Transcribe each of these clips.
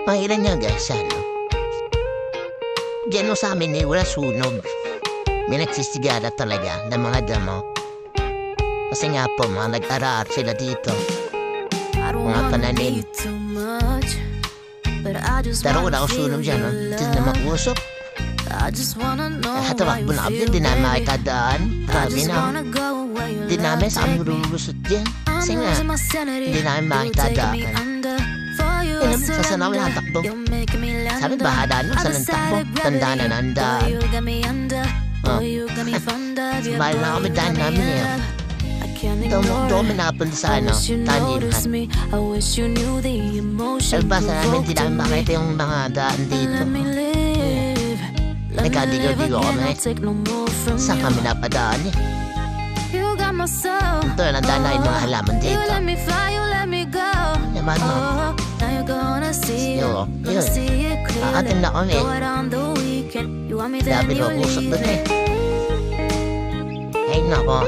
Mahilan niya guys, ano? Diyan mo sa amin wala sunog. May nagsisigara talaga ng mga damo. Kasi nga po, mga nag-arar sila dito. Mga pananim. Pero wala ko sunog dyan, no? Hindi na makusok. Hatawak mo na kami, di namin makikadaan. Grabe na. Di namin sa aming rulusot dyan. Kasi nga, hindi namin makikadaan. Yan naman, sasanaw na takbo. Sabi, bahadaan mo sa takbo. Tanda na nandaan. Mahal na kami daan namin eh. Doon napunta sa taniman. Pero basta namin, di namin makita yung mga daan dito. Nagkadigaw-digaw kami. Saan kami napadaan eh? Ito na daan na yung mga halaman dito. Yaman mo. Yun. Kakatin na kami. Dami ko pusok doon eh. Ay nako.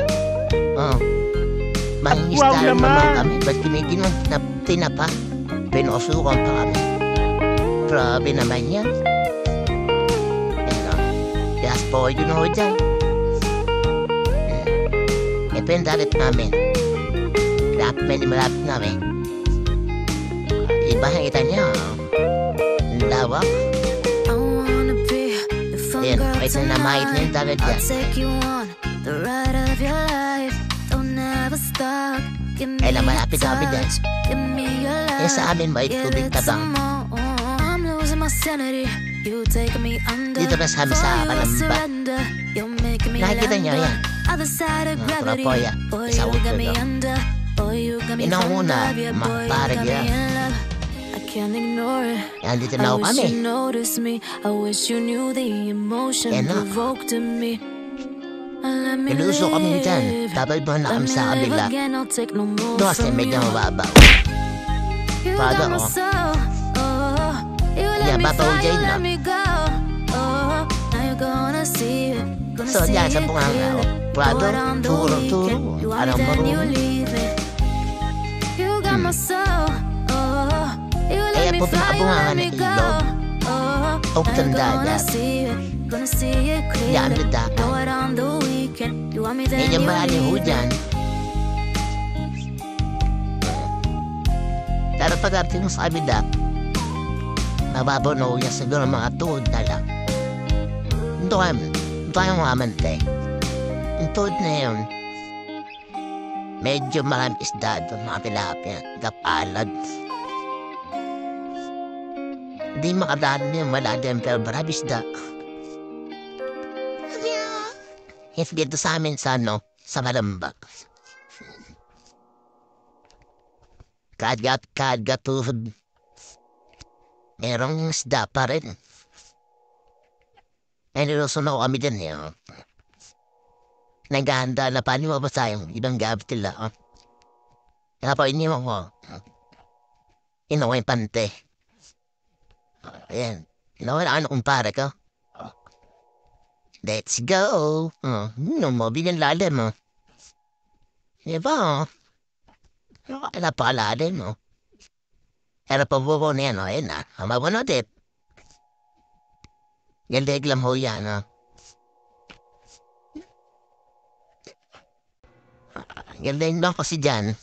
Mangingistaan naman kami. Ba't kinikinom na tinapa? Pinusukan pa kami. Grabe naman yan. Gas po yun ho dyan. Pendalit namin. Malapit namin. Iba nakita niya. Ang lawak. Ayan, wait na namahit na yung dagat yan. Ay lang, malapit kami dyan. Eh sa amin, may tubig tabang. Dito na sa amin sa Kalamba. Nakikita niyo yan. Purapoya. Isawag ko doon. Inauna, maparag yan. Yan, dito na ako kami. Yan na. Pinuso kami dyan. Tapos mo na kami sa kabila. Doon kasi medyo mababaw. Prado ko. Yan, babaw dyan na. So, dyan sa bunga nga ako. Prado, turo. Anong marunong. Kaya po pinakabunga nga ng ilog. O tanda dyan. Yan, bidakan. Yan yung mahaling ho dyan. Pero pag-arting mo sa kabila, mababaw na ho yan siguro mga tuhod na lang. Ito kayong mga amante. Yung tuhod na yun, medyo maraming isda doon, mga tilapia, kapalad. Hindi makadaan yun, wala din, pero maraming isda. If dito sa amin sa Kalamba. Kagat tuhod. Merong isda pa rin. Ay, nilusun ako kami dyan eh. Naghahanda na paano mo ba tayong ibang gamit nila. Kaya po, iniwan ko. Inuwa yung pante. Ayan. Inuwa na ano kumpare ko. Let's go. Bigyan lalim mo. Diba? Napakalalim mo. Pero pabubo na yan, ayun na. Mabunod eh. Galig lang ho yan, Galing lang kasi dyan.